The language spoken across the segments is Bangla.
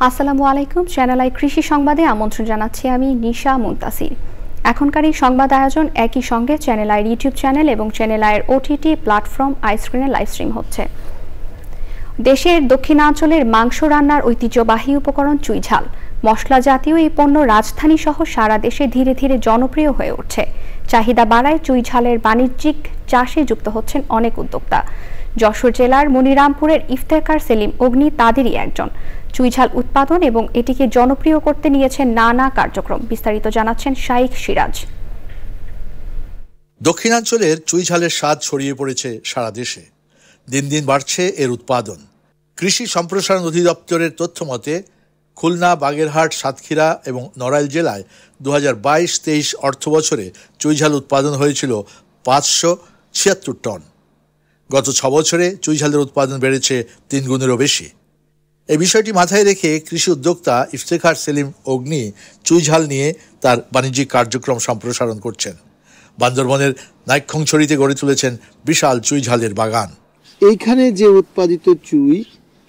আসসালামু আলাইকুম। চ্যানেল আই কৃষি সংবাদে আমন্ত্রণ জানাচ্ছি আমি নিশা মুনতাসির। এখনকার এই সংবাদ আয়োজন একই সঙ্গে চ্যানেল আইয়ের ইউটিউব চ্যানেল এবং চ্যানেল আইয়ের ওটিটি প্ল্যাটফর্ম আইস্ক্রিনে লাইভ স্ট্রিম হচ্ছে। দেশের দক্ষিণাঞ্চলের মাংস রান্নার ঐতিহ্যবাহী উপকরণ চুইঝাল মশলা জাতীয় এই পণ্য রাজধানী সহ সারা দেশে ধীরে ধীরে জনপ্রিয় হয়ে উঠছে। চাহিদা বাড়ায় চুইঝালের বাণিজ্যিক চাষে যুক্ত হচ্ছেন অনেক উদ্যোক্তা। যশোর জেলার মনিরামপুরের ইফতেখার সেলিম অগ্নি তাদেরই একজন। চুইঝাল উৎপাদন এবং এটিকে জনপ্রিয় করতে নিয়েছেন নানা কার্যক্রম। বিস্তারিত জানাচ্ছেন শাইখ সিরাজ। দক্ষিণাঞ্চলের চুইঝালের স্বাদ ছড়িয়ে পড়েছে সারা দেশে। দিন দিন বাড়ছে এর উৎপাদন। কৃষি সম্প্রসারণ অধিদপ্তরের তথ্য মতে খুলনা, বাগেরহাট, সাতক্ষীরা এবং নড়াইল জেলায় 2022-23 অর্থ বছরে চুইঝাল উৎপাদন হয়েছিল 576 টন। গত 6 বছরে চুইঝালের উৎপাদন বেড়েছে 3 গুণেরও বেশি। এই বিষয়টি মাথায় রেখে কৃষি উদ্যোক্তা ইফতেখার সেলিম অগ্নি চুইঝাল নিয়ে তার বাণিজ্যিক কার্যক্রম সম্প্রসারণ করছেন। বান্দরবনের নাইক্ষ্যংছড়িতে গড়ে তুলেছেন বিশাল চুইঝালের বাগান। এইখানে যে উৎপাদিত চুই,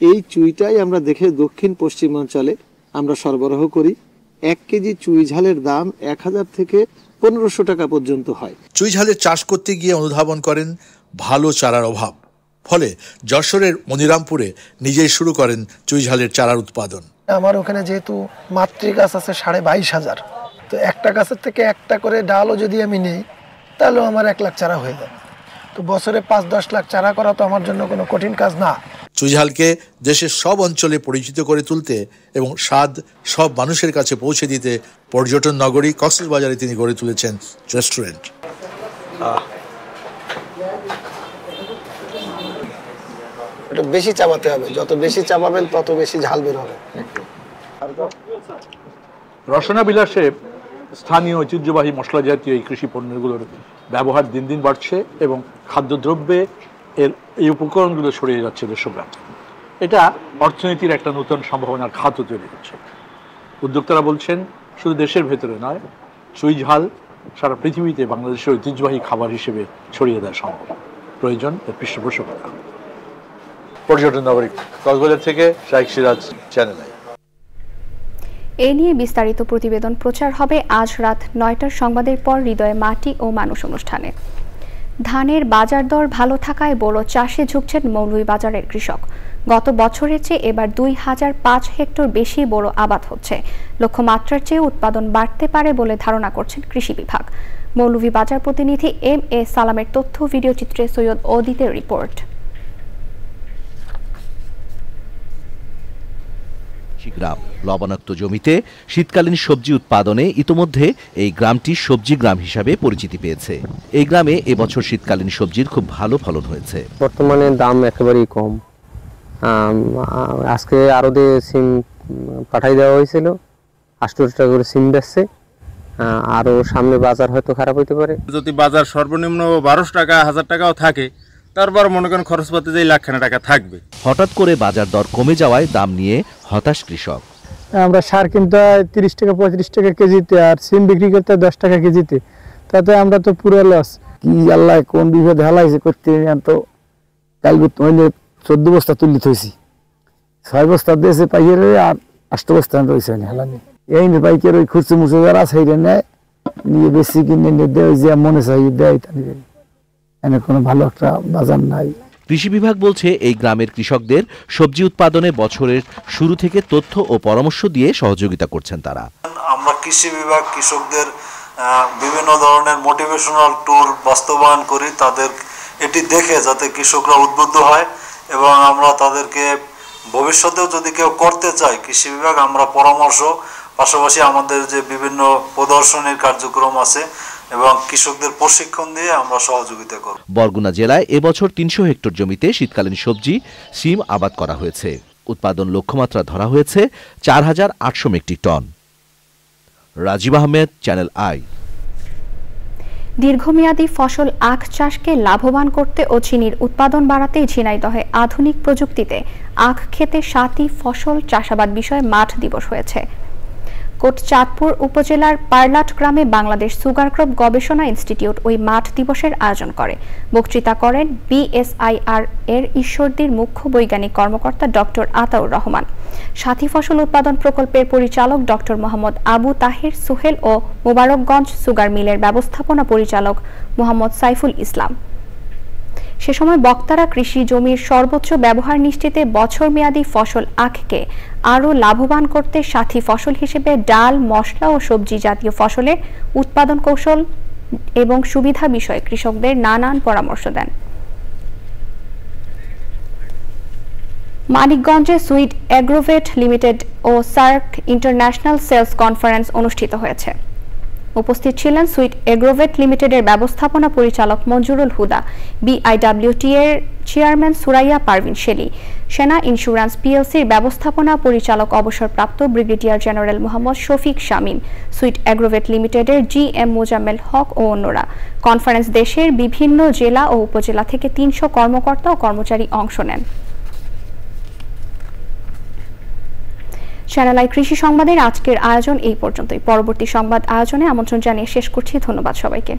এই চুইটাই আমরা দেখে দক্ষিণ পশ্চিমাঞ্চলে আমরা সরবরাহ করি। 1 কেজি চুইঝালের দাম 1000 থেকে 1500 টাকা পর্যন্ত হয়। চুইঝালের চাষ করতে গিয়ে অনুধাবন করেন ভালো চারার অভাব। ফলে যশোরের মনিরামপুরে নিজেই শুরু করেন চুইঝালের চারার উৎপাদন। আমার ওখানে যেহেতু মাতৃ গাছ আছে 22,500, তো একটা গাছের থেকে একটা করে ডালও যদি আমি নেই তাহলেও আমার 1 লাখ চারা হয়ে যায়। তো বছরে 5-10 লাখ চারা করা তো আমার জন্য কোনো কঠিন কাজ না। চুইঝালকে দেশের সব অঞ্চলে পরিচিত করে তুলতে এবং স্বাদ সব মানুষের কাছে পৌঁছে দিতে পর্যটন নগরী কক্সবাজারে তিনি গড়ে তুলেছেন রেস্টুরেন্ট। এটা বেশি চাপাতে হবে, যত বেশি চাপাবেন তত বেশি ঝাল বের হবে। রসনা বিলাসে স্থানীয় ঐতিহ্যবাহী মশলা জাতীয় এই কৃষি পণ্যগুলোর ব্যবহার দিন দিন বাড়ছে এবং খাদ্যদ্রব্যে এর এই উপকরণগুলো ছড়িয়ে যাচ্ছে দেশব্যাপী। এটা অর্থনীতির একটা নতুন সম্ভাবনার খাতও তৈরি হচ্ছে। উদ্যোক্তারা বলছেন শুধু দেশের ভেতরে নয়, চুইঝাল সারা পৃথিবীতে বাংলাদেশের ঐতিহ্যবাহী খাবার হিসেবে ছড়িয়ে দেওয়া সম্ভব। প্রয়োজন এর পৃষ্ঠপোষকতা। পর্যটন নগরী কক্সবাজার থেকে শাইখ সিরাজ, চ্যানেল আই। এ নিয়ে বিস্তারিত প্রতিবেদন প্রচার হবে আজ রাত 9টার সংবাদের পর হৃদয়ে মাটি ও মানুষ অনুষ্ঠানে। ধানের বাজার দর ভালো থাকায় বোরো চাষে ঝুঁকছেন মৌলভীবাজারের কৃষক। গত বছরের চেয়ে এবার 2005 হেক্টর বেশি বোরো আবাদ হচ্ছে। লক্ষ্যমাত্রার চেয়ে উৎপাদন বাড়তে পারে বলে ধারণা করছেন কৃষি বিভাগ। মৌলভীবাজার প্রতিনিধি MA সালামের তথ্য ভিডিও চিত্রে সৈয়দ অদিতের রিপোর্ট। গ্রাম লবণাক্ত জমিতে শীতকালীন সবজি উৎপাদনে ইতোমধ্যে এই গ্রামটি সবজি গ্রাম হিসাবে পরিচিতি পেয়েছে। এই গ্রামে এবছর শীতকালীন সবজির খুব ভালো ফলন হয়েছে। বর্তমানে দাম একেবারেই কম। আজকে আরো সিম পাঠাই দেওয়া হয়েছিল, 8 টাকা করে সিম বেচছে। আরো সামনে বাজার হয়তো খারাপ হইতে পারে। যদি বাজার সর্বনিম্ন 1200 টাকা 1000 টাকাও থাকে, তারপর মনে করেন খরচপাতি যে লাখখানা টাকা থাকবে। হঠাৎ করে বাজার দর কমে যাওয়ায় দাম নিয়ে হতাশ কৃষক। আমরা সার কিনতে 30 টাকা 35 টাকা কেজিতে, আর সিম বিক্রি করতে 10 টাকা কেজিতে, তাতে আমরা তো পুরো লস। কি আল্লাহ কোন বিপদ হেলাইছে করতে তো কাল 14 বস্তা তুলি থইছি, 6 বস্তা দিয়েছে পাইকারে, আর 8 বস্তা রয়েছে হেলানি। এই পাইকার ওই খুচরো মুচো যারা সাইডে নেয় নিয়ে বেশি কিনে দেয়, যে মনে চাই দেয়, কোনো ভালো একটা বাজার নাই। কৃষি বিভাগ বলছে এই গ্রামের কৃষকদের সবজি উৎপাদনে বছরের শুরু থেকে তথ্য ও পরামর্শ দিয়ে সহযোগিতা করছেন তারা। আমরা কৃষি বিভাগ কৃষকদের বিভিন্ন ধরনের মোটিভেশনাল ট্যুর বাস্তবায়ন করি, তাদের এটি দেখে যাতে কৃষকরা উদ্বুদ্ধ হয় এবং আমরা তাদেরকে ভবিষ্যতেও যদি কেউ করতে চায় কৃষি বিভাগ আমরা পরামর্শ, পাশাপাশি আমাদের যে বিভিন্ন প্রদর্শনীর কার্যক্রম আছে এবং কৃষকদের প্রশিক্ষণ দিয়ে আমরা সহযোগিতা করব। বরগুনা জেলায় এবছর 300 হেক্টর জমিতে শীতকালীন সবজি সিম আবাদ করা হয়েছে। উৎপাদন লক্ষ্যমাত্রা ধরা হয়েছে 4800 metric ton. Rajib Ahmed, channel I. দীর্ঘমেয়াদী ফসল আখ চাষকে লাভবান করতে ও চিনির উৎপাদন বাড়াতে ঝিনাইদহে আধুনিক প্রযুক্তিতে আখ ক্ষেতে 7টি ফসল চাষাবাদ বিষয়ে মাঠ দিবস হয়েছে। কোটচাঁদপুর উপজেলার পারলাট গ্রামে বাংলাদেশ সুগার ক্রপ গবেষণা ইনস্টিটিউট ওই মাঠ দিবসের আয়োজন করে। বক্তৃতা করেন বিএসআইআর এর ঈশ্বরদীর মুখ্য বৈজ্ঞানিক কর্মকর্তা ডক্টর আতাউর রহমান। সাথী ফসল উৎপাদন প্রকল্পের পরিচালক ডক্টর মোহাম্মদ আবু তাহির সুহেল ও মোবারকগঞ্জ সুগার মিলের ব্যবস্থাপনা পরিচালক মোহাম্মদ সাইফুল ইসলাম। সে সময় বক্তারা কৃষি জমির সর্বোচ্চ ব্যবহার নিশ্চিতে বছর মেয়াদী ফসল আখকে আরও লাভবান করতে সাথী ফসল হিসেবে ডাল, মশলা ও সবজি জাতীয় ফসলের উৎপাদন কৌশল এবং সুবিধা বিষয়ে কৃষকদের নানান পরামর্শ দেন। মানিকগঞ্জে সুইট এগ্রোভেট লিমিটেড ও সার্ক ইন্টারন্যাশনাল সেলস কনফারেন্স অনুষ্ঠিত হয়েছে। উপস্থিত ছিলেন সুইট এগ্রোভেট লিমিটেডের ব্যবস্থাপনা পরিচালক মঞ্জুরুল হুদা, বিআইডব্লিউটি এর চেয়ারম্যান সুরাইয়া পারভিন শেলি, সেনা ইন্স্যুরেন্স পিএলসির ব্যবস্থাপনা পরিচালক অবসরপ্রাপ্ত brigadier general Mohammad Shafiq Shamim, sweet Agrovet লিমিটেডের জিএম মোজাম্মেল হক ও অন্যরা। কনফারেন্স দেশের বিভিন্ন জেলা ও উপজেলা থেকে 300 কর্মকর্তা ও কর্মচারী অংশ নেন। চ্যানেল আই কৃষি সংবাদের আজকের আয়োজন এই পর্যন্তই। পরবর্তী সংবাদ আয়োজনে আমন্ত্রণ জানিয়ে শেষ করছি। ধন্যবাদ সবাইকে।